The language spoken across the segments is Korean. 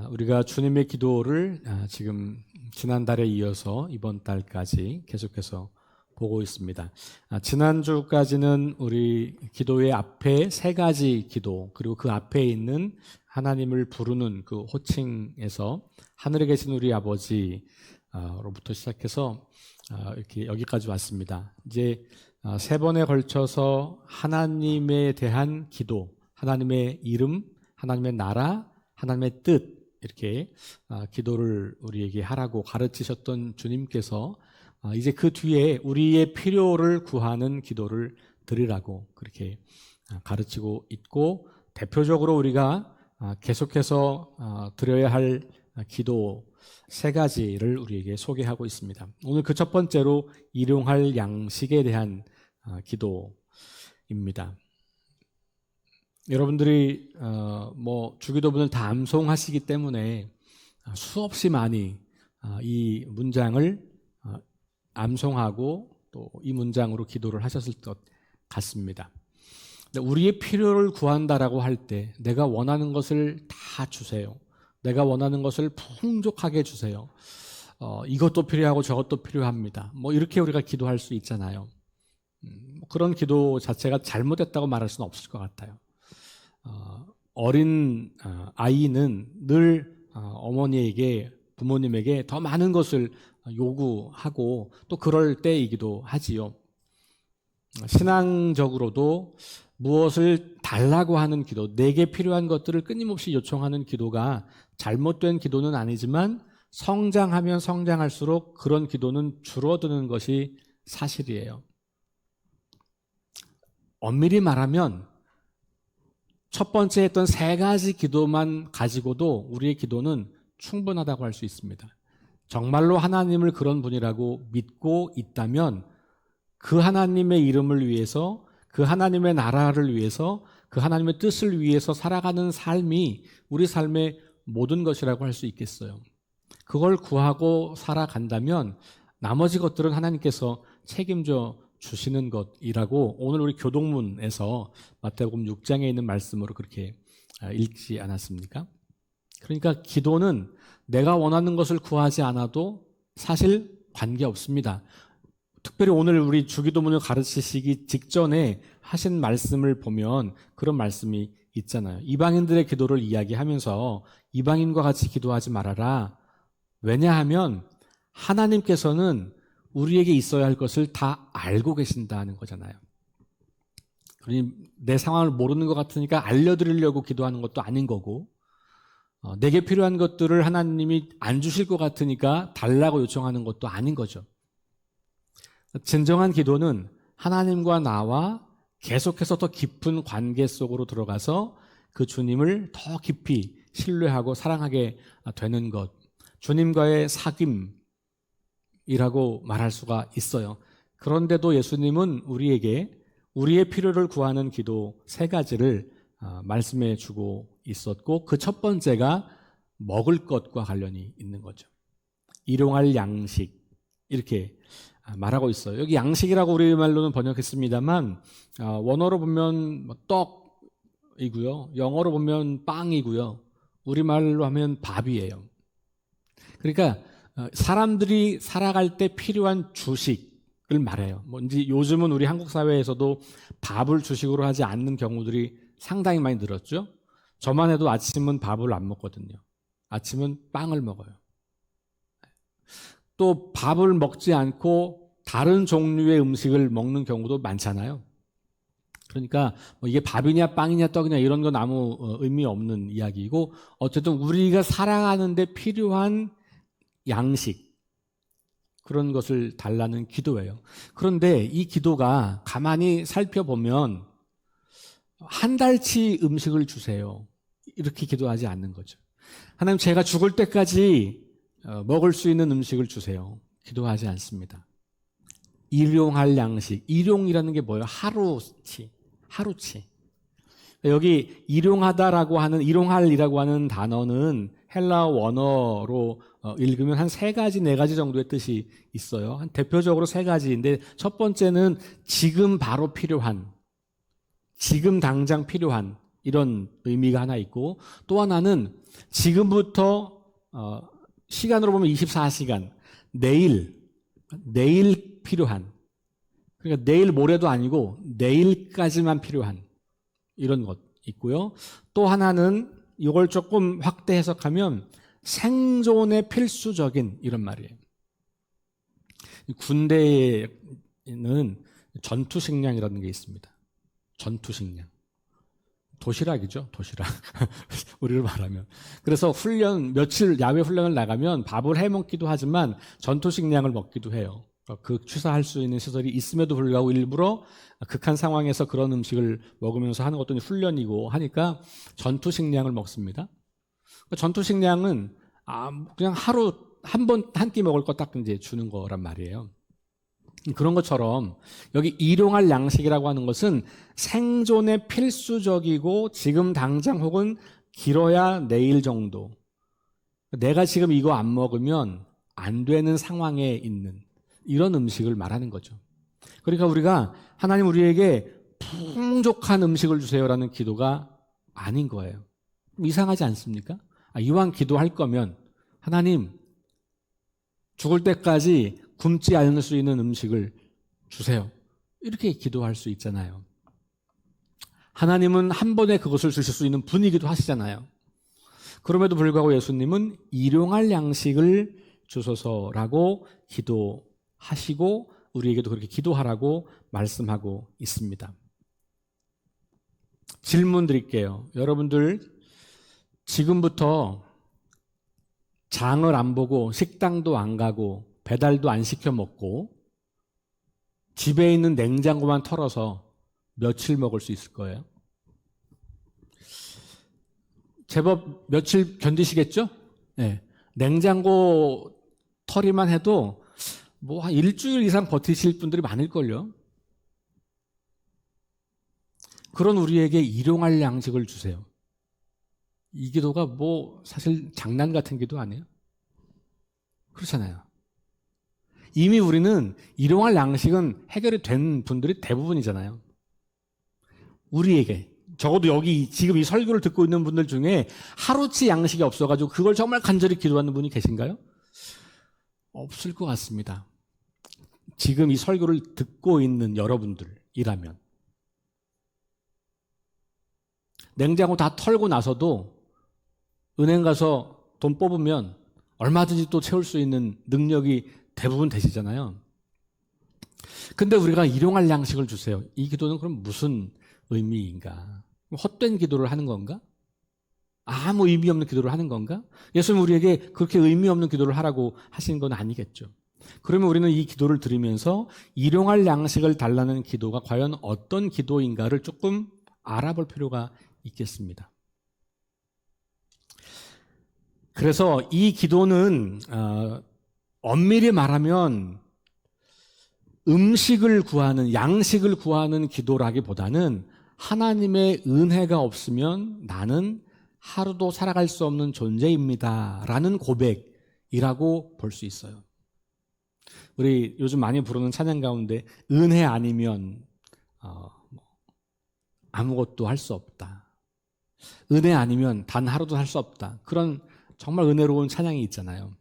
우리가 주님의 기도를 지금 지난달에 이어서 이번 달까지 계속해서 보고 있습니다. 지난주까지는 우리 기도의 앞에 세 가지 기도, 그리고 그 앞에 있는 하나님을 부르는 그 호칭에서 하늘에 계신 우리 아버지로부터 시작해서 이렇게 여기까지 왔습니다. 이제 세 번에 걸쳐서 하나님에 대한 기도, 하나님의 이름, 하나님의 나라, 하나님의 뜻, 이렇게 기도를 우리에게 하라고 가르치셨던 주님께서 이제 그 뒤에 우리의 필요를 구하는 기도를 드리라고 그렇게 가르치고 있고, 대표적으로 우리가 계속해서 드려야 할 기도 세 가지를 우리에게 소개하고 있습니다. 오늘 그 첫 번째로 일용할 양식에 대한 기도입니다. 여러분들이 주기도문을 다 암송하시기 때문에 수없이 많이 이 문장을 암송하고 또 이 문장으로 기도를 하셨을 것 같습니다. 우리의 필요를 구한다라고 할 때 내가 원하는 것을 다 주세요. 내가 원하는 것을 풍족하게 주세요. 이것도 필요하고 저것도 필요합니다. 이렇게 우리가 기도할 수 있잖아요. 그런 기도 자체가 잘못됐다고 말할 수는 없을 것 같아요. 어린 아이는 늘 어머니에게, 부모님에게 더 많은 것을 요구하고 또 그럴 때이기도 하지요. 신앙적으로도 무엇을 달라고 하는 기도, 내게 필요한 것들을 끊임없이 요청하는 기도가 잘못된 기도는 아니지만 성장하면 성장할수록 그런 기도는 줄어드는 것이 사실이에요. 엄밀히 말하면 첫 번째 했던 세 가지 기도만 가지고도 우리의 기도는 충분하다고 할 수 있습니다. 정말로 하나님을 그런 분이라고 믿고 있다면 그 하나님의 이름을 위해서, 그 하나님의 나라를 위해서, 그 하나님의 뜻을 위해서 살아가는 삶이 우리 삶의 모든 것이라고 할 수 있겠어요. 그걸 구하고 살아간다면 나머지 것들은 하나님께서 책임져 주시는 것이라고 오늘 우리 교동문에서 마태복음 6장에 있는 말씀으로 그렇게 읽지 않았습니까? 그러니까 기도는 내가 원하는 것을 구하지 않아도 사실 관계없습니다. 특별히 오늘 우리 주기도문을 가르치시기 직전에 하신 말씀을 보면 그런 말씀이 있잖아요. 이방인들의 기도를 이야기하면서 이방인과 같이 기도하지 말아라. 왜냐하면 하나님께서는 우리에게 있어야 할 것을 다 알고 계신다는 거잖아요. 그러니 내 상황을 모르는 것 같으니까 알려드리려고 기도하는 것도 아닌 거고, 내게 필요한 것들을 하나님이 안 주실 것 같으니까 달라고 요청하는 것도 아닌 거죠. 진정한 기도는 하나님과 나와 계속해서 더 깊은 관계 속으로 들어가서 그 주님을 더 깊이 신뢰하고 사랑하게 되는 것, 주님과의 사귐이라고 말할 수가 있어요. 그런데도 예수님은 우리에게 우리의 필요를 구하는 기도 세 가지를 말씀해 주고 있었고, 그 첫 번째가 먹을 것과 관련이 있는 거죠. 일용할 양식, 이렇게 말하고 있어요. 여기 양식이라고 우리말로는 번역했습니다만 원어로 보면 떡이고요, 영어로 보면 빵이고요, 우리말로 하면 밥이에요. 그러니까 사람들이 살아갈 때 필요한 주식을 말해요. 이제 요즘은 우리 한국 사회에서도 밥을 주식으로 하지 않는 경우들이 상당히 많이 늘었죠. 저만 해도 아침은 밥을 안 먹거든요. 아침은 빵을 먹어요. 또 밥을 먹지 않고 다른 종류의 음식을 먹는 경우도 많잖아요. 그러니까 이게 밥이냐 빵이냐 떡이냐 이런 건 아무 의미 없는 이야기이고, 어쨌든 우리가 살아가는 데 필요한 양식, 그런 것을 달라는 기도예요. 그런데 이 기도가 가만히 살펴보면 한 달치 음식을 주세요, 이렇게 기도하지 않는 거죠. 하나님, 제가 죽을 때까지 먹을 수 있는 음식을 주세요, 기도하지 않습니다. 일용할 양식, 일용이라는 게 뭐예요? 하루치. 여기 일용하다라고 하는, 일용할이라고 하는 단어는 헬라어 원어로 읽으면 한 세 가지, 네 가지 정도의 뜻이 있어요. 한 대표적으로 세 가지인데, 첫 번째는 지금 바로 필요한, 지금 당장 필요한, 이런 의미가 하나 있고, 또 하나는 지금부터 시간으로 보면 24시간, 내일 필요한, 그러니까 내일 모레도 아니고 내일까지만 필요한 이런 것 있고요. 또 하나는 이걸 조금 확대 해석하면 생존에 필수적인 이런 말이에요. 군대에는 전투식량이라는 게 있습니다. 전투식량. 도시락이죠, 도시락. 우리를 말하면. 그래서 야외 훈련을 나가면 밥을 해 먹기도 하지만 전투식량을 먹기도 해요. 그 취사할 수 있는 시설이 있음에도 불구하고 일부러 극한 상황에서 그런 음식을 먹으면서 하는 것도 훈련이고 하니까 전투식량을 먹습니다. 전투식량은 그냥 하루 한 끼 먹을 거 딱 이제 주는 거란 말이에요. 그런 것처럼 여기 일용할 양식이라고 하는 것은 생존에 필수적이고 지금 당장 혹은 길어야 내일 정도. 내가 지금 이거 안 먹으면 안 되는 상황에 있는 이런 음식을 말하는 거죠. 그러니까 우리가 하나님 우리에게 풍족한 음식을 주세요라는 기도가 아닌 거예요. 이상하지 않습니까? 이왕 기도할 거면 하나님 죽을 때까지 굶지 않을 수 있는 음식을 주세요. 이렇게 기도할 수 있잖아요. 하나님은 한 번에 그것을 주실 수 있는 분이기도 하시잖아요. 그럼에도 불구하고 예수님은 일용할 양식을 주소서라고 기도하시고 우리에게도 그렇게 기도하라고 말씀하고 있습니다. 질문 드릴게요. 여러분들 지금부터 장을 안 보고 식당도 안 가고 배달도 안 시켜 먹고 집에 있는 냉장고만 털어서 며칠 먹을 수 있을 거예요? 제법 며칠 견디시겠죠? 네. 냉장고 털이만 해도 뭐 한 일주일 이상 버티실 분들이 많을걸요? 그런 우리에게 일용할 양식을 주세요. 이 기도가 뭐 사실 장난 같은 기도 아니에요? 그렇잖아요. 이미 우리는 일용할 양식은 해결이 된 분들이 대부분이잖아요. 우리에게 적어도 여기 지금 이 설교를 듣고 있는 분들 중에 하루치 양식이 없어가지고 그걸 정말 간절히 기도하는 분이 계신가요? 없을 것 같습니다. 지금 이 설교를 듣고 있는 여러분들이라면 냉장고 다 털고 나서도 은행 가서 돈 뽑으면 얼마든지 또 채울 수 있는 능력이 대부분 되시잖아요. 근데 우리가 일용할 양식을 주세요. 이 기도는 그럼 무슨 의미인가? 헛된 기도를 하는 건가? 아무 의미 없는 기도를 하는 건가? 예수님 우리에게 그렇게 의미 없는 기도를 하라고 하신 건 아니겠죠. 그러면 우리는 이 기도를 들으면서 일용할 양식을 달라는 기도가 과연 어떤 기도인가를 조금 알아볼 필요가 있겠습니다. 그래서 이 기도는 엄밀히 말하면 음식을 구하는, 양식을 구하는 기도라기보다는 하나님의 은혜가 없으면 나는 하루도 살아갈 수 없는 존재입니다 라는 고백이라고 볼 수 있어요. 우리 요즘 많이 부르는 찬양 가운데 은혜 아니면 아무것도 할 수 없다. 은혜 아니면 단 하루도 할 수 없다. 그런 정말 은혜로운 찬양이 있잖아요.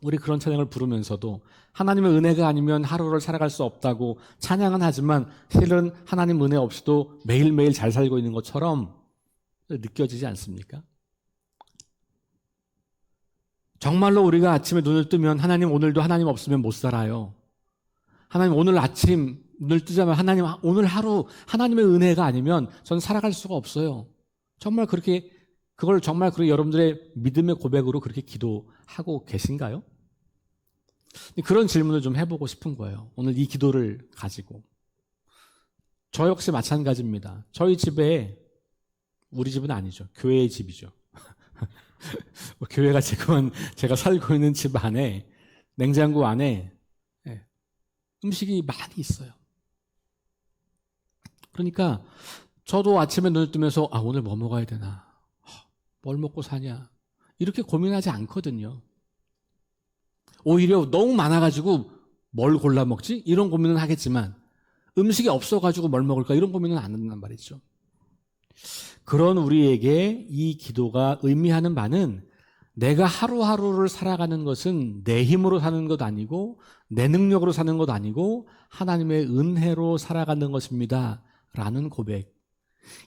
우리 그런 찬양을 부르면서도 하나님의 은혜가 아니면 하루를 살아갈 수 없다고 찬양은 하지만 실은 하나님 은혜 없이도 매일매일 잘 살고 있는 것처럼 느껴지지 않습니까? 정말로 우리가 아침에 눈을 뜨면 하나님 오늘도 하나님 없으면 못 살아요. 하나님 오늘 아침 눈을 뜨자마자 하나님 오늘 하루 하나님의 은혜가 아니면 전 살아갈 수가 없어요. 정말 그렇게 그걸 정말 여러분들의 믿음의 고백으로 그렇게 기도하고 계신가요? 그런 질문을 좀 해보고 싶은 거예요. 오늘 이 기도를 가지고. 저 역시 마찬가지입니다. 저희 집에, 우리 집은 아니죠. 교회의 집이죠. 교회가 지금은 제가 살고 있는 집 안에, 냉장고 안에 음식이 많이 있어요. 그러니까 저도 아침에 눈을 뜨면서 오늘 뭐 먹어야 되나? 뭘 먹고 사냐? 이렇게 고민하지 않거든요. 오히려 너무 많아가지고 뭘 골라 먹지? 이런 고민은 하겠지만 음식이 없어가지고 뭘 먹을까? 이런 고민은 안 한단 말이죠. 그런 우리에게 이 기도가 의미하는 바는 내가 하루하루를 살아가는 것은 내 힘으로 사는 것 아니고 내 능력으로 사는 것 아니고 하나님의 은혜로 살아가는 것입니다. 라는 고백.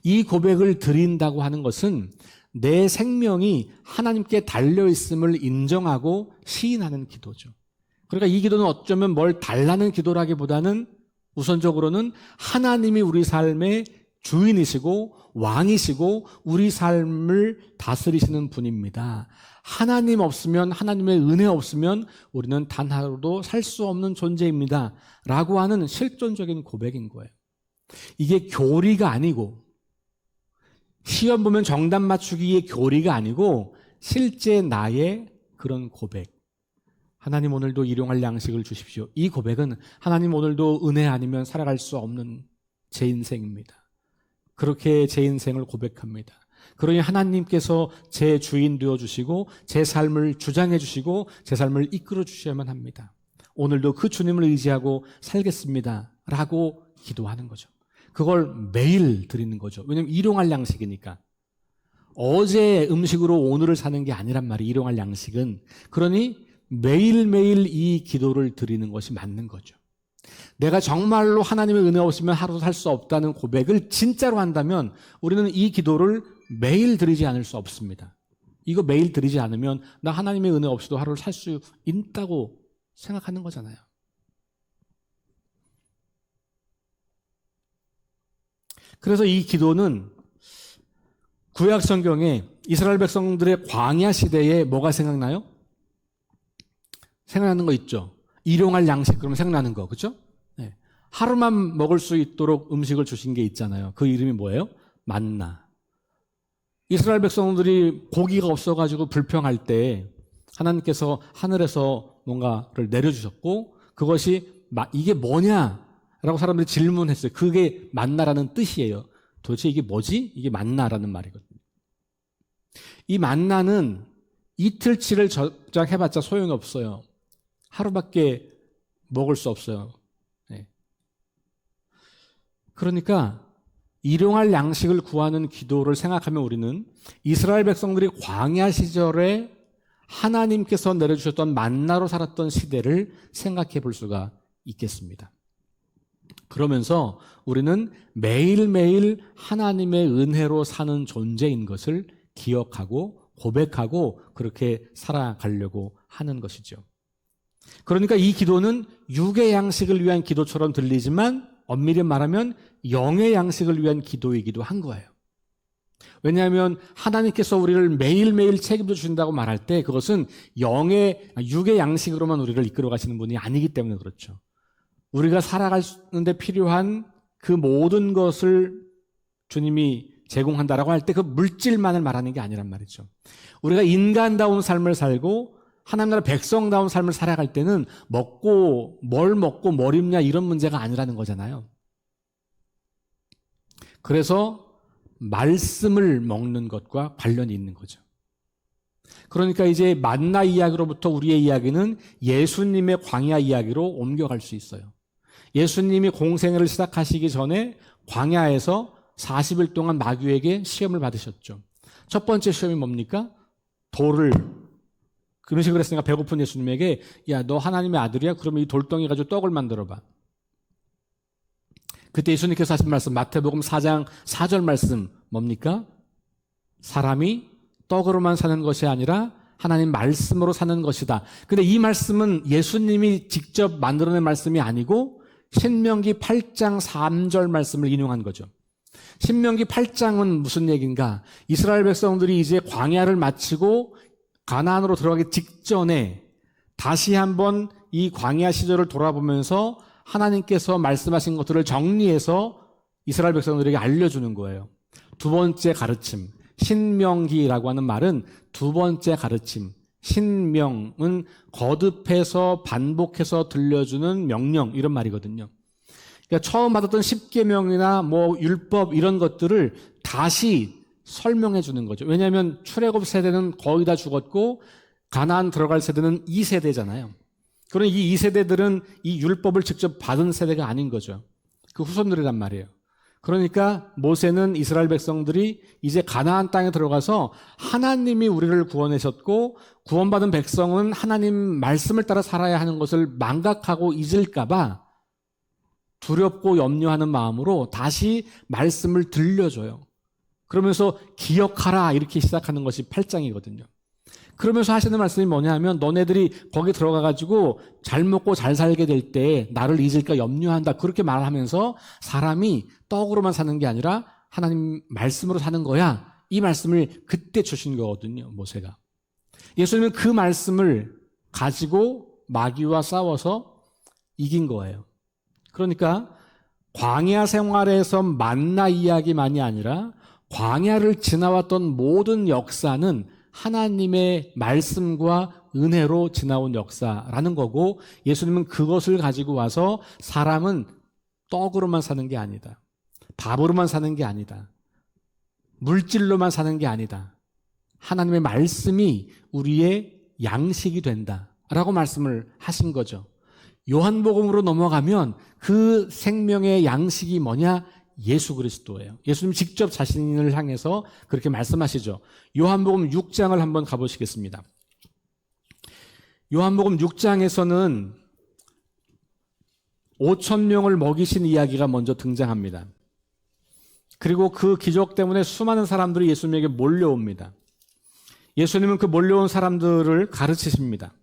이 고백을 드린다고 하는 것은 내 생명이 하나님께 달려있음을 인정하고 시인하는 기도죠. 그러니까 이 기도는 어쩌면 뭘 달라는 기도라기보다는 우선적으로는 하나님이 우리 삶의 주인이시고 왕이시고 우리 삶을 다스리시는 분입니다. 하나님 없으면, 하나님의 은혜 없으면 우리는 단 하루도 살 수 없는 존재입니다. 라고 하는 실존적인 고백인 거예요. 이게 교리가 아니고 시험 보면 정답 맞추기의 교리가 아니고 실제 나의 그런 고백. 하나님 오늘도 일용할 양식을 주십시오. 이 고백은 하나님 오늘도 은혜 아니면 살아갈 수 없는 제 인생입니다. 그렇게 제 인생을 고백합니다. 그러니 하나님께서 제 주인 되어주시고 제 삶을 주장해 주시고 제 삶을 이끌어 주셔야만 합니다. 오늘도 그 주님을 의지하고 살겠습니다. 라고 기도하는 거죠. 그걸 매일 드리는 거죠. 왜냐하면 일용할 양식이니까. 어제 음식으로 오늘을 사는 게 아니란 말이에요. 일용할 양식은. 그러니 매일매일 이 기도를 드리는 것이 맞는 거죠. 내가 정말로 하나님의 은혜 없으면 하루도 살 수 없다는 고백을 진짜로 한다면 우리는 이 기도를 매일 드리지 않을 수 없습니다. 이거 매일 드리지 않으면 나 하나님의 은혜 없이도 하루를 살 수 있다고 생각하는 거잖아요. 그래서 이 기도는 구약 성경에 이스라엘 백성들의 광야 시대에 뭐가 생각나요? 생각나는 거 있죠. 일용할 양식 그러면 생각나는 거, 그렇죠? 네. 하루만 먹을 수 있도록 음식을 주신 게 있잖아요. 그 이름이 뭐예요? 만나. 이스라엘 백성들이 고기가 없어가지고 불평할 때 하나님께서 하늘에서 뭔가를 내려주셨고 그것이 이게 뭐냐라고 사람들이 질문했어요. 그게 만나라는 뜻이에요. 도대체 이게 뭐지? 이게 만나라는 말이거든요. 이 만나는 이틀치를 저장해봤자 소용이 없어요. 하루밖에 먹을 수 없어요. 네. 그러니까 일용할 양식을 구하는 기도를 생각하면 우리는 이스라엘 백성들이 광야 시절에 하나님께서 내려주셨던 만나로 살았던 시대를 생각해 볼 수가 있겠습니다. 그러면서 우리는 매일매일 하나님의 은혜로 사는 존재인 것을 기억하고 고백하고 그렇게 살아가려고 하는 것이죠. 그러니까 이 기도는 육의 양식을 위한 기도처럼 들리지만 엄밀히 말하면 영의 양식을 위한 기도이기도 한 거예요. 왜냐하면 하나님께서 우리를 매일매일 책임져 주신다고 말할 때 그것은 육의 양식으로만 우리를 이끌어 가시는 분이 아니기 때문에 그렇죠. 우리가 살아가는데 필요한 그 모든 것을 주님이 제공한다라고 할 때 그 물질만을 말하는 게 아니란 말이죠. 우리가 인간다운 삶을 살고 하나님 나라 백성다운 삶을 살아갈 때는 먹고 뭘 입냐 이런 문제가 아니라는 거잖아요. 그래서 말씀을 먹는 것과 관련이 있는 거죠. 그러니까 이제 만나 이야기로부터 우리의 이야기는 예수님의 광야 이야기로 옮겨갈 수 있어요. 예수님이 공생애를 시작하시기 전에 광야에서 40일 동안 마귀에게 시험을 받으셨죠. 첫 번째 시험이 뭡니까? 돌을 음식을 했으니까 배고픈 예수님에게 야, 너 하나님의 아들이야? 그러면 이 돌덩이 가지고 떡을 만들어봐. 그때 예수님께서 하신 말씀 마태복음 4장 4절 말씀 뭡니까? 사람이 떡으로만 사는 것이 아니라 하나님 말씀으로 사는 것이다. 근데 이 말씀은 예수님이 직접 만들어낸 말씀이 아니고 신명기 8장 3절 말씀을 인용한 거죠. 신명기 8장은 무슨 얘기인가? 이스라엘 백성들이 이제 광야를 마치고 가나안으로 들어가기 직전에 다시 한번 이 광야 시절을 돌아보면서 하나님께서 말씀하신 것들을 정리해서 이스라엘 백성들에게 알려주는 거예요. 두 번째 가르침, 신명기라고 하는 말은 두 번째 가르침, 신명은 거듭해서 반복해서 들려주는 명령 이런 말이거든요. 그러니까 처음 받았던 십계명이나 율법 이런 것들을 다시 설명해 주는 거죠. 왜냐하면 출애굽 세대는 거의 다 죽었고 가나안 들어갈 세대는 2세대잖아요. 그러니 이 2세대들은 이 율법을 직접 받은 세대가 아닌 거죠. 그 후손들이란 말이에요. 그러니까 모세는 이스라엘 백성들이 이제 가나안 땅에 들어가서 하나님이 우리를 구원하셨고 구원받은 백성은 하나님 말씀을 따라 살아야 하는 것을 망각하고 잊을까 봐 두렵고 염려하는 마음으로 다시 말씀을 들려줘요. 그러면서 기억하라 이렇게 시작하는 것이 8장이거든요. 그러면서 하시는 말씀이 뭐냐 하면 너네들이 거기 들어가가지고 잘 먹고 잘 살게 될 때 나를 잊을까 염려한다. 그렇게 말하면서 사람이 떡으로만 사는 게 아니라 하나님 말씀으로 사는 거야. 이 말씀을 그때 주신 거거든요. 모세가. 예수님은 그 말씀을 가지고 마귀와 싸워서 이긴 거예요. 그러니까 광야 생활에서 만나 이야기만이 아니라 광야를 지나왔던 모든 역사는 하나님의 말씀과 은혜로 지나온 역사라는 거고 예수님은 그것을 가지고 와서 사람은 떡으로만 사는 게 아니다. 밥으로만 사는 게 아니다. 물질로만 사는 게 아니다. 하나님의 말씀이 우리의 양식이 된다라고 말씀을 하신 거죠. 요한복음으로 넘어가면 그 생명의 양식이 뭐냐? 예수 그리스도예요. 예수님 직접 자신을 향해서 그렇게 말씀하시죠. 요한복음 6장을 한번 가보시겠습니다. 요한복음 6장에서는 5,000명을 먹이신 이야기가 먼저 등장합니다. 그리고 그 기적 때문에 수많은 사람들이 예수님에게 몰려옵니다. 예수님은 그 몰려온 사람들을 가르치십니다.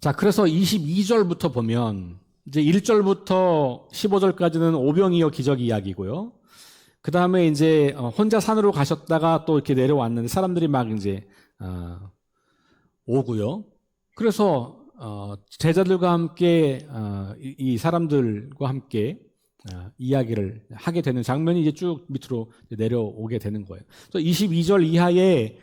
자, 그래서 22절부터 보면 이제 1절부터 15절까지는 오병이어 기적 이야기고요. 그 다음에 이제 혼자 산으로 가셨다가 또 이렇게 내려왔는데 사람들이 막 이제 오고요. 그래서 제자들과 함께 이 사람들과 함께 이야기를 하게 되는 장면이 이제 쭉 밑으로 내려오게 되는 거예요. 그래서 22절 이하에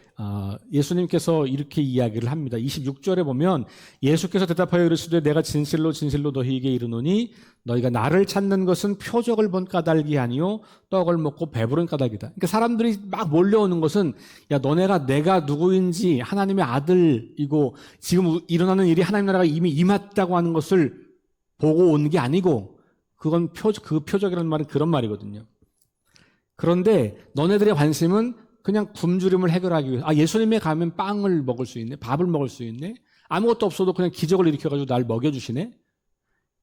예수님께서 이렇게 이야기를 합니다. 26절에 보면 예수께서 대답하여 이르시되 내가 진실로 진실로 너희에게 이르노니 너희가 나를 찾는 것은 표적을 본 까닭이 아니요 떡을 먹고 배부른 까닭이다. 그러니까 사람들이 막 몰려오는 것은 야 너네가 내가 누구인지 하나님의 아들이고 지금 일어나는 일이 하나님 나라가 이미 임했다고 하는 것을 보고 온 게 아니고 그건 그 표적이라는 말은 그런 말이거든요. 그런데 너네들의 관심은 그냥 굶주림을 해결하기 위해서 예수님에 가면 빵을 먹을 수 있네, 밥을 먹을 수 있네, 아무것도 없어도 그냥 기적을 일으켜가지고 날 먹여주시네.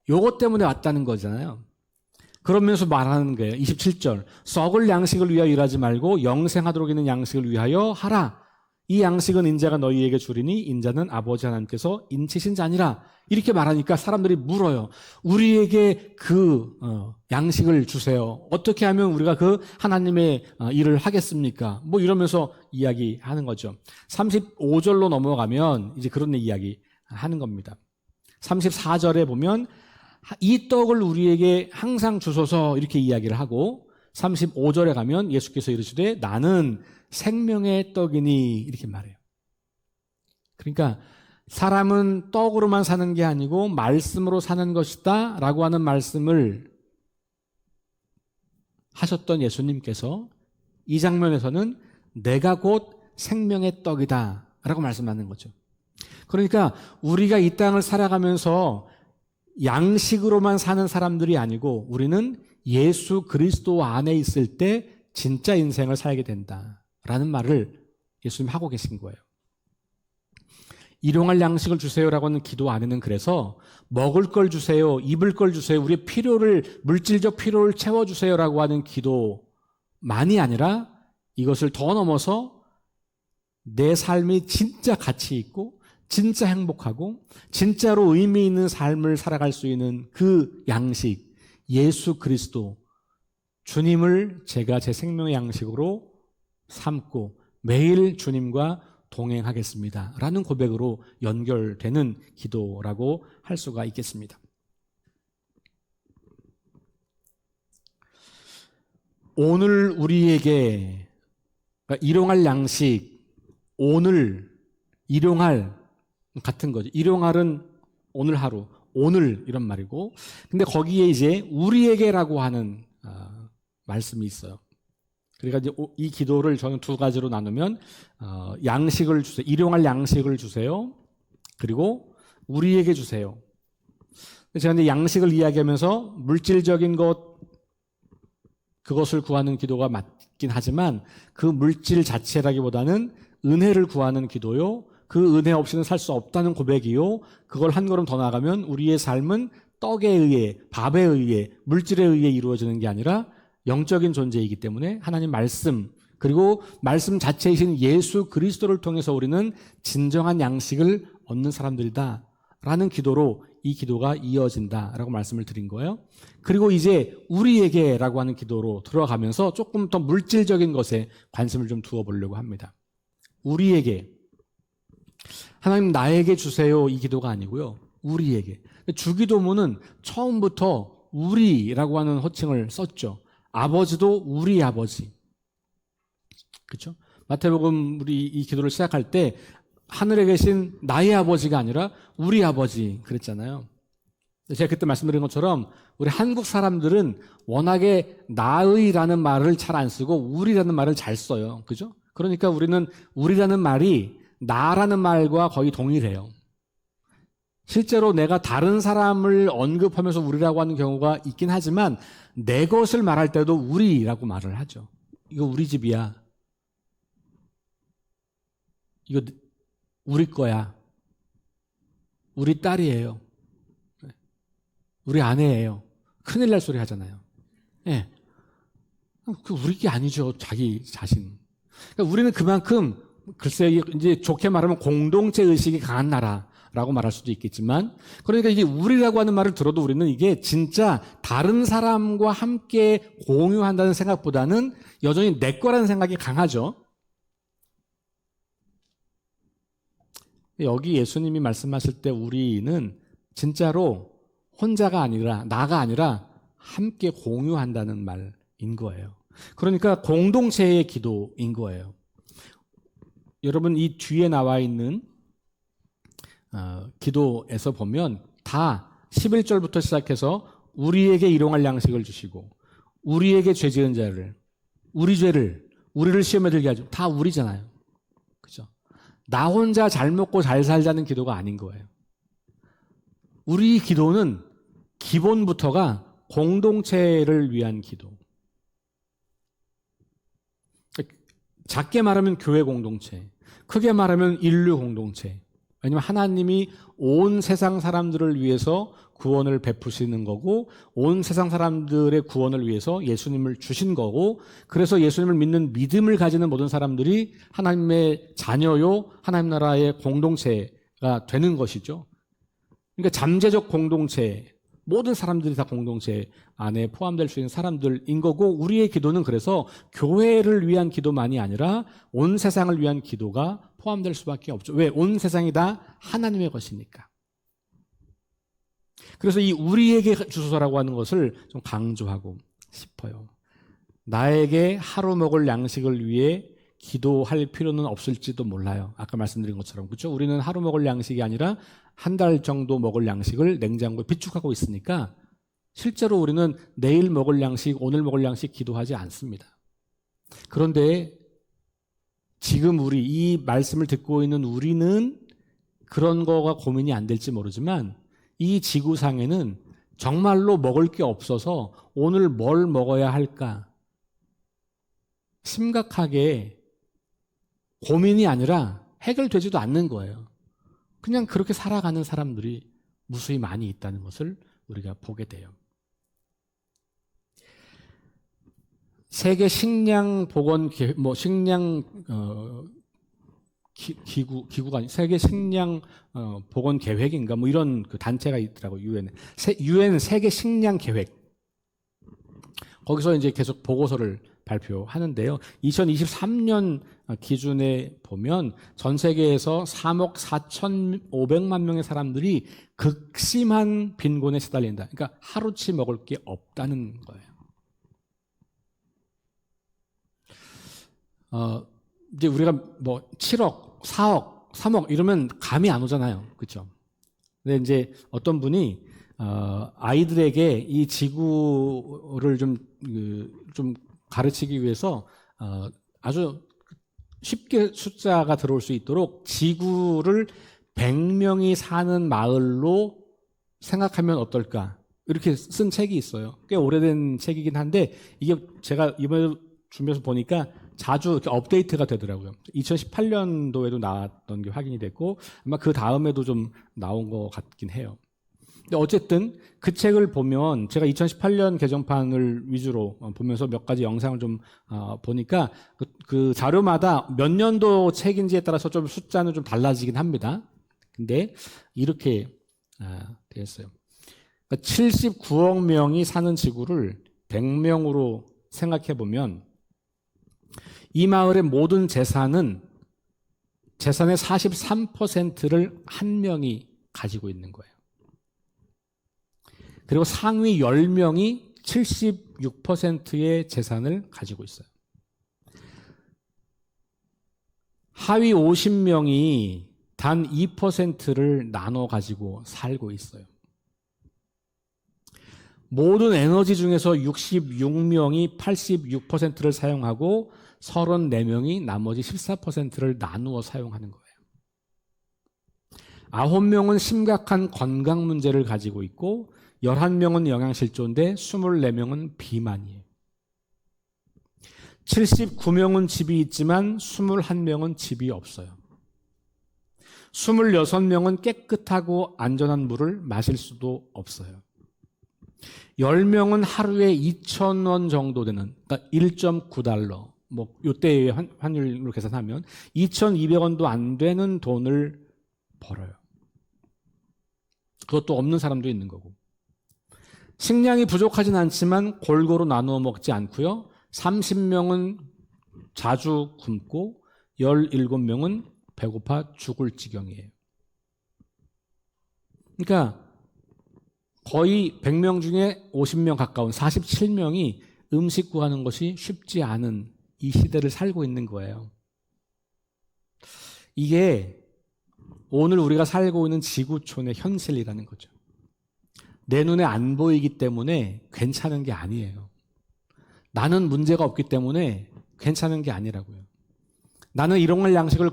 요것 때문에 왔다는 거잖아요. 그러면서 말하는 거예요. 27절 썩을 양식을 위하여 일하지 말고 영생하도록 있는 양식을 위하여 하라. 이 양식은 인자가 너희에게 주리니 인자는 아버지 하나님께서 인치신 자니라. 이렇게 말하니까 사람들이 물어요. 우리에게 그 양식을 주세요. 어떻게 하면 우리가 그 하나님의 일을 하겠습니까? 뭐 이러면서 이야기하는 거죠. 35절로 넘어가면 이제 그런 이야기 하는 겁니다. 34절에 보면 이 떡을 우리에게 항상 주소서 이렇게 이야기를 하고 35절에 가면 예수께서 이르시되 나는 생명의 떡이니 이렇게 말해요. 그러니까 사람은 떡으로만 사는 게 아니고 말씀으로 사는 것이다 라고 하는 말씀을 하셨던 예수님께서 이 장면에서는 내가 곧 생명의 떡이다 라고 말씀하는 거죠. 그러니까 우리가 이 땅을 살아가면서 양식으로만 사는 사람들이 아니고 우리는 예수 그리스도 안에 있을 때 진짜 인생을 살게 된다라는 말을 예수님 하고 계신 거예요. 일용할 양식을 주세요라고 하는 기도 안에는 그래서 먹을 걸 주세요, 입을 걸 주세요, 우리의 필요를 물질적 필요를 채워주세요라고 하는 기도만이 아니라 이것을 더 넘어서 내 삶이 진짜 가치 있고 진짜 행복하고 진짜로 의미 있는 삶을 살아갈 수 있는 그 양식 예수 그리스도 주님을 제가 제 생명의 양식으로 삼고 매일 주님과 동행하겠습니다 라는 고백으로 연결되는 기도라고 할 수가 있겠습니다. 오늘 우리에게 일용할 양식, 오늘 일용할 같은 거죠. 일용할은 오늘 하루, 오늘 이런 말이고 근데 거기에 이제 우리에게라고 하는 말씀이 있어요. 그러니까 이제 이 기도를 저는 두 가지로 나누면 양식을 주세요. 일용할 양식을 주세요. 그리고 우리에게 주세요. 제가 이제 양식을 이야기하면서 물질적인 그것을 구하는 기도가 맞긴 하지만 그 물질 자체라기보다는 은혜를 구하는 기도요. 그 은혜 없이는 살 수 없다는 고백이요. 그걸 한 걸음 더 나가면 우리의 삶은 떡에 의해, 밥에 의해, 물질에 의해 이루어지는 게 아니라 영적인 존재이기 때문에 하나님 말씀, 그리고 말씀 자체이신 예수 그리스도를 통해서 우리는 진정한 양식을 얻는 사람들이다 라는 기도로 이 기도가 이어진다라고 말씀을 드린 거예요. 그리고 이제 우리에게라고 하는 기도로 들어가면서 조금 더 물질적인 것에 관심을 좀 두어보려고 합니다. 우리에게, 하나님 나에게 주세요 이 기도가 아니고요. 우리에게. 주기도문은 처음부터 우리라고 하는 호칭을 썼죠. 아버지도 우리 아버지. 그렇죠? 마태복음 우리 이 기도를 시작할 때 하늘에 계신 나의 아버지가 아니라 우리 아버지 그랬잖아요. 제가 그때 말씀드린 것처럼 우리 한국 사람들은 워낙에 나의라는 말을 잘 안 쓰고 우리라는 말을 잘 써요. 그죠? 그러니까 우리는 우리라는 말이 나라는 말과 거의 동일해요. 실제로 내가 다른 사람을 언급하면서 우리라고 하는 경우가 있긴 하지만 내 것을 말할 때도 우리라고 말을 하죠. 이거 우리 집이야. 이거 우리 거야. 우리 딸이에요. 우리 아내예요. 큰일 날 소리 하잖아요. 예. 그 우리 게 아니죠. 자기 자신. 그러니까 우리는 그만큼 글쎄 이제 좋게 말하면 공동체 의식이 강한 나라라고 말할 수도 있겠지만 그러니까 이게 우리라고 하는 말을 들어도 우리는 이게 진짜 다른 사람과 함께 공유한다는 생각보다는 여전히 내 거라는 생각이 강하죠. 여기 예수님이 말씀하실 때 우리는 진짜로 혼자가 아니라 나가 아니라 함께 공유한다는 말인 거예요. 그러니까 공동체의 기도인 거예요. 여러분 이 뒤에 나와 있는 기도에서 보면 다 11절부터 시작해서 우리에게 일용할 양식을 주시고 우리에게 죄 지은 자를 우리 죄를 우리를 시험에 들게 하죠. 다 우리잖아요. 그죠? 나 혼자 잘 먹고 잘 살자는 기도가 아닌 거예요. 우리 기도는 기본부터가 공동체를 위한 기도. 작게 말하면 교회 공동체, 크게 말하면 인류 공동체. 왜냐하면 하나님이 온 세상 사람들을 위해서 구원을 베푸시는 거고 온 세상 사람들의 구원을 위해서 예수님을 주신 거고 그래서 예수님을 믿는 믿음을 가지는 모든 사람들이 하나님의 자녀요 하나님 나라의 공동체가 되는 것이죠. 그러니까 잠재적 공동체, 모든 사람들이 다 공동체 안에 포함될 수 있는 사람들인 거고 우리의 기도는 그래서 교회를 위한 기도만이 아니라 온 세상을 위한 기도가 포함될 수밖에 없죠. 왜? 온 세상이 다 하나님의 것이니까. 그래서 이 우리에게 주소서라고 하는 것을 좀 강조하고 싶어요. 나에게 하루 먹을 양식을 위해 기도할 필요는 없을지도 몰라요. 아까 말씀드린 것처럼. 그렇죠? 우리는 하루 먹을 양식이 아니라 한 달 정도 먹을 양식을 냉장고에 비축하고 있으니까 실제로 우리는 내일 먹을 양식, 오늘 먹을 양식 기도하지 않습니다. 그런데 지금 우리 이 말씀을 듣고 있는 우리는 그런 거가 고민이 안 될지 모르지만 이 지구상에는 정말로 먹을 게 없어서 오늘 뭘 먹어야 할까 심각하게 고민이 아니라 해결되지도 않는 거예요. 그냥 그렇게 살아가는 사람들이 무수히 많이 있다는 것을 우리가 보게 돼요. 세계 식량 보건 식량 기구가 아니 세계 식량 보건 계획인가 뭐 이런 그 단체가 있더라고요. 유엔 세계 식량 계획. 거기서 이제 계속 보고서를 발표하는데요. 2023년 기준에 보면 전 세계에서 3억 4,500만 명의 사람들이 극심한 빈곤에 시달린다. 그러니까 하루치 먹을 게 없다는 거예요. 이제 우리가 뭐 7억, 4억, 3억 이러면 감이 안 오잖아요. 그렇죠? 근데 이제 어떤 분이 아이들에게 이 지구를 좀 가르치기 위해서 아주 쉽게 숫자가 들어올 수 있도록 지구를 100명이 사는 마을로 생각하면 어떨까? 이렇게 쓴 책이 있어요. 꽤 오래된 책이긴 한데 이게 제가 이번에 준비해서 보니까 자주 이렇게 업데이트가 되더라고요. 2018년도에도 나왔던 게 확인이 됐고 아마 그 다음에도 좀 나온 것 같긴 해요. 근데 어쨌든 그 책을 보면 제가 2018년 개정판을 위주로 보면서 몇 가지 영상을 좀 보니까 그 자료마다 몇 년도 책인지에 따라서 좀 숫자는 좀 달라지긴 합니다. 근데 이렇게 되어 있어요. 79억 명이 사는 지구를 100명으로 생각해 보면 이 마을의 모든 재산의 43%를 한 명이 가지고 있는 거예요. 그리고 상위 10명이 76%의 재산을 가지고 있어요. 하위 50명이 단 2%를 나눠 가지고 살고 있어요. 모든 에너지 중에서 66명이 86%를 사용하고 34명이 나머지 14%를 나누어 사용하는 거예요. 9명은 심각한 건강 문제를 가지고 있고 11명은 영양실조인데 24명은 비만이에요. 79명은 집이 있지만 21명은 집이 없어요. 26명은 깨끗하고 안전한 물을 마실 수도 없어요. 10명은 하루에 2,000원 정도 되는, 그러니까 1.9달러, 요때의 환율로 계산하면 2,200원도 안 되는 돈을 벌어요. 그것도 없는 사람도 있는 거고. 식량이 부족하진 않지만 골고루 나누어 먹지 않고요. 30명은 자주 굶고 17명은 배고파 죽을 지경이에요. 그러니까 거의 100명 중에 50명 가까운 47명이 음식 구하는 것이 쉽지 않은 이 시대를 살고 있는 거예요. 이게 오늘 우리가 살고 있는 지구촌의 현실이라는 거죠. 내 눈에 안 보이기 때문에 괜찮은 게 아니에요. 나는 문제가 없기 때문에 괜찮은 게 아니라고요. 나는 일용할 양식을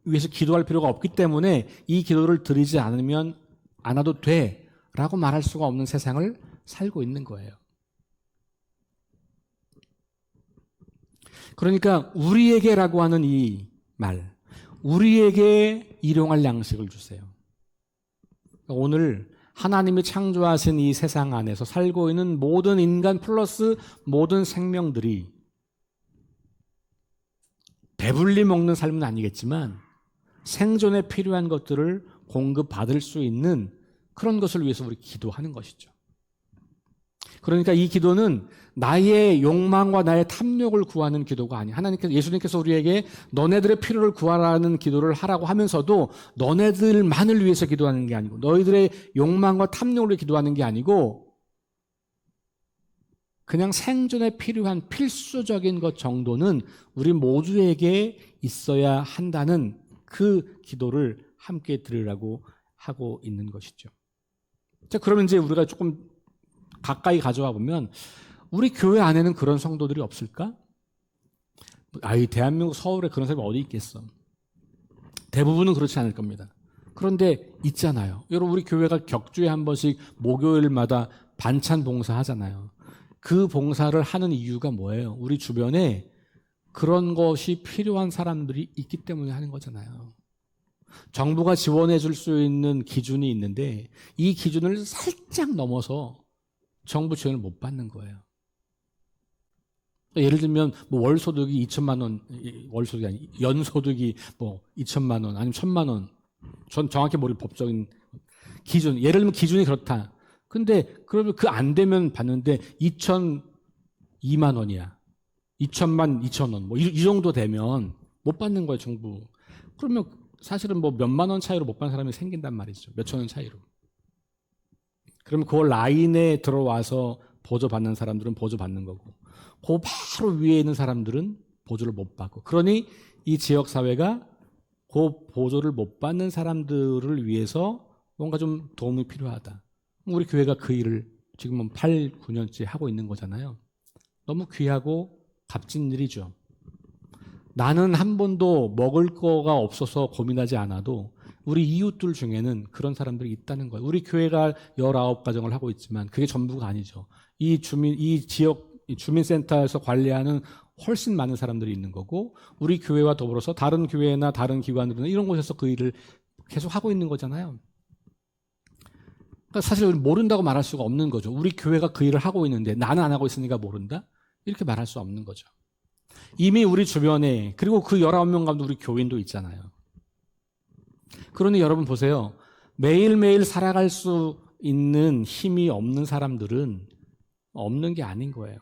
위해서 기도할 필요가 없기 때문에 이 기도를 드리지 않아도 돼 라고 말할 수가 없는 세상을 살고 있는 거예요. 그러니까 우리에게라고 하는 이 말, 우리에게 일용할 양식을 주세요. 오늘 하나님이 창조하신 이 세상 안에서 살고 있는 모든 인간 플러스 모든 생명들이 배불리 먹는 삶은 아니겠지만 생존에 필요한 것들을 공급받을 수 있는 그런 것을 위해서 우리 기도하는 것이죠. 그러니까 이 기도는 나의 욕망과 나의 탐욕을 구하는 기도가 아니에요. 예수님께서 우리에게 너네들의 필요를 구하라는 기도를 하라고 하면서도 너네들만을 위해서 기도하는 게 아니고 너희들의 욕망과 탐욕을 기도하는 게 아니고 그냥 생존에 필요한 필수적인 것 정도는 우리 모두에게 있어야 한다는 그 기도를 함께 드리라고 하고 있는 것이죠. 자, 그러면 이제 우리가 조금 가까이 가져와 보면 우리 교회 안에는 그런 성도들이 없을까? 이 대한민국 서울에 그런 사람이 어디 있겠어? 대부분은 그렇지 않을 겁니다. 그런데 있잖아요. 여러분 우리 교회가 격주에 한 번씩 목요일마다 반찬 봉사 하잖아요. 그 봉사를 하는 이유가 뭐예요? 우리 주변에 그런 것이 필요한 사람들이 있기 때문에 하는 거잖아요. 정부가 지원해 줄 수 있는 기준이 있는데 이 기준을 살짝 넘어서 정부 지원을 못 받는 거예요. 예를 들면 월 소득이 2천만 원, 월 소득이 아니 연소득이 2천만 원 아니면 1,000만 원. 전 정확히 모르는 법적인 기준. 예를 들면 기준이 그렇다. 근데 그러면 그 안 되면 받는데 2,002만 원이야. 2천만 2천 원. 이 정도 되면 못 받는 거예요, 정부. 그러면 사실은 몇만 원 차이로 못 받는 사람이 생긴단 말이죠. 몇천 원 차이로. 그러면 그 라인에 들어와서 보조 받는 사람들은 보조 받는 거고, 그 바로 위에 있는 사람들은 보조를 못 받고. 그러니 이 지역 사회가 그 보조를 못 받는 사람들을 위해서 뭔가 좀 도움이 필요하다. 우리 교회가 그 일을 지금 8, 9년째 하고 있는 거잖아요. 너무 귀하고 값진 일이죠. 나는 한 번도 먹을 거가 없어서 고민하지 않아도 우리 이웃들 중에는 그런 사람들이 있다는 거예요. 우리 교회가 19가정을 하고 있지만 그게 전부가 아니죠. 이 지역 주민센터에서 관리하는 훨씬 많은 사람들이 있는 거고, 우리 교회와 더불어서 다른 교회나 다른 기관들은 이런 곳에서 그 일을 계속 하고 있는 거잖아요. 그러니까 사실 모른다고 말할 수가 없는 거죠. 우리 교회가 그 일을 하고 있는데 나는 안 하고 있으니까 모른다? 이렇게 말할 수 없는 거죠. 이미 우리 주변에, 그리고 그 19명 가운데 우리 교인도 있잖아요. 그러니 여러분 보세요. 매일매일 살아갈 수 있는 힘이 없는 사람들은 없는 게 아닌 거예요.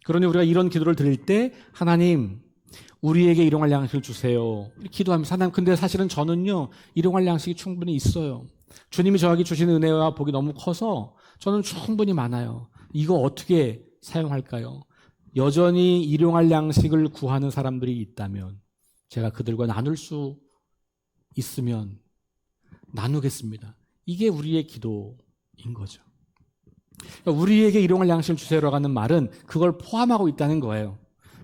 그러니 우리가 이런 기도를 드릴 때, 하나님 우리에게 일용할 양식을 주세요, 기도하면서, 하나님 근데 사실은 저는요 일용할 양식이 충분히 있어요. 주님이 저에게 주신 은혜와 복이 너무 커서 저는 충분히 많아요. 이거 어떻게 사용할까요? 여전히 일용할 양식을 구하는 사람들이 있다면 제가 그들과 나눌 수 있으면 나누겠습니다. 이게 우리의 기도인 거죠. 우리에게 일용할 양식을 주세요라고 하는 말은 그걸 포함하고 있다는 거예요.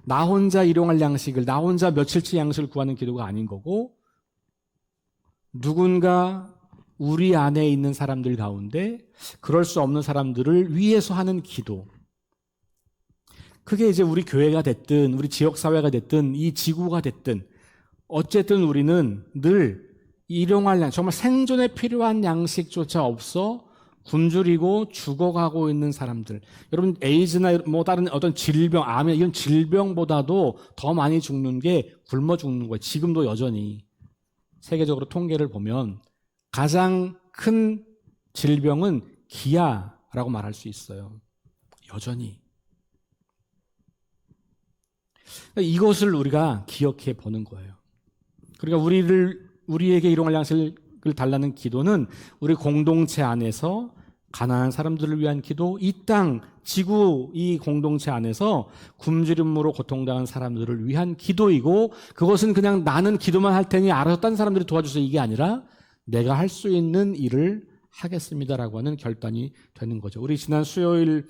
나 혼자 일용할 양식을, 나 혼자 며칠치 양식을 구하는 기도가 아닌 거고, 누군가 우리 안에 있는 사람들 가운데 그럴 수 없는 사람들을 위해서 하는 기도. 그게 이제 우리 교회가 됐든 우리 지역사회가 됐든 이 지구가 됐든 어쨌든 우리는 늘 일용할 양식, 정말 생존에 필요한 양식조차 없어 굶주리고 죽어가고 있는 사람들. 여러분 에이즈나 뭐 다른 어떤 질병, 암 이런 질병보다도 더 많이 죽는 게 굶어 죽는 거예요. 지금도 여전히 세계적으로 통계를 보면 가장 큰 질병은 기아라고 말할 수 있어요. 여전히. 이것을 우리가 기억해 보는 거예요. 그러니까 우리에게 일용할 양식을 달라는 기도는 우리 공동체 안에서 가난한 사람들을 위한 기도, 이 땅, 지구, 이 공동체 안에서 굶주림으로 고통당한 사람들을 위한 기도이고, 그것은 그냥 나는 기도만 할 테니 알아서 딴 사람들이 도와주세요 이게 아니라 내가 할 수 있는 일을 하겠습니다라고 하는 결단이 되는 거죠. 우리 지난 수요일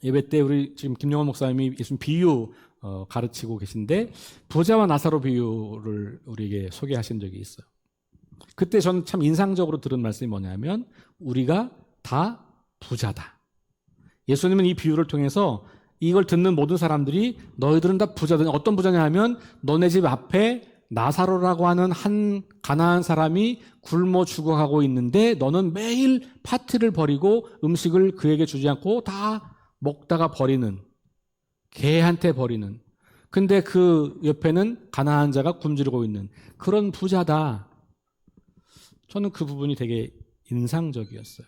예배 때 우리 지금 김영원 목사님이 예수님 비유 가르치고 계신데, 부자와 나사로 비유를 우리에게 소개하신 적이 있어요. 그때 저는 참 인상적으로 들은 말씀이 뭐냐면, 우리가 다 부자다. 예수님은 이 비유를 통해서 이걸 듣는 모든 사람들이 너희들은 다 부자다. 어떤 부자냐 하면, 너네 집 앞에 나사로라고 하는 한 가난한 사람이 굶어 죽어가고 있는데 너는 매일 파티를 벌이고 음식을 그에게 주지 않고 다 먹다가 버리는, 개한테 버리는, 근데 그 옆에는 가난한 자가 굶주리고 있는 그런 부자다. 저는 그 부분이 되게 인상적이었어요.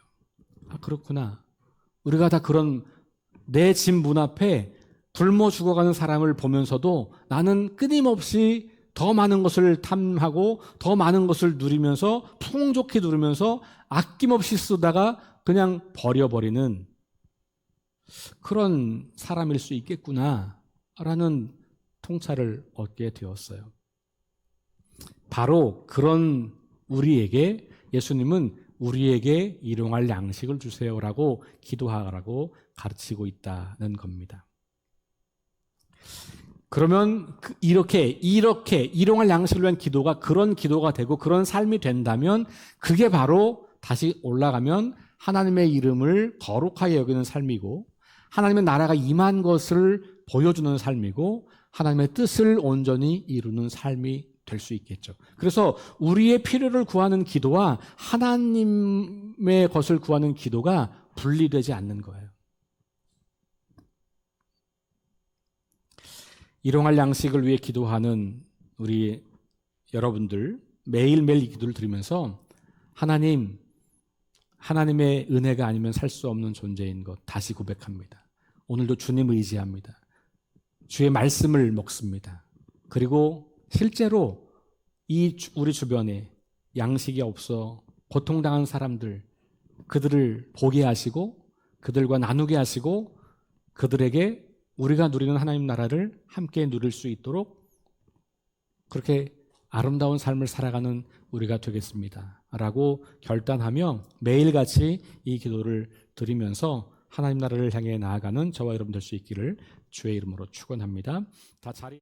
아, 그렇구나. 우리가 다 그런 내 집 문 앞에 굶어 죽어가는 사람을 보면서도 나는 끊임없이 더 많은 것을 탐하고 더 많은 것을 누리면서 풍족히 누리면서 아낌없이 쓰다가 그냥 버려버리는 그런 사람일 수 있겠구나라는 통찰을 얻게 되었어요. 바로 그런 우리에게 예수님은 우리에게 일용할 양식을 주세요라고 기도하라고 가르치고 있다는 겁니다. 그러면 이렇게 일용할 양식을 위한 기도가 그런 기도가 되고 그런 삶이 된다면, 그게 바로 다시 올라가면 하나님의 이름을 거룩하게 여기는 삶이고, 하나님의 나라가 임한 것을 보여주는 삶이고, 하나님의 뜻을 온전히 이루는 삶이 될 수 있겠죠. 그래서 우리의 필요를 구하는 기도와 하나님의 것을 구하는 기도가 분리되지 않는 거예요. 일용할 양식을 위해 기도하는 우리 여러분들, 매일매일 이 기도를 드리면서 하나님의 은혜가 아니면 살 수 없는 존재인 것 다시 고백합니다. 오늘도 주님 의지합니다. 주의 말씀을 먹습니다. 그리고 실제로 우리 주변에 양식이 없어 고통당한 사람들, 그들을 보게 하시고 그들과 나누게 하시고 그들에게 우리가 누리는 하나님 나라를 함께 누릴 수 있도록 그렇게 아름다운 삶을 살아가는 우리가 되겠습니다 라고 결단하며 매일같이 이 기도를 드리면서 하나님 나라를 향해 나아가는 저와 여러분 될 수 있기를 주의 이름으로 축원합니다. 다 자리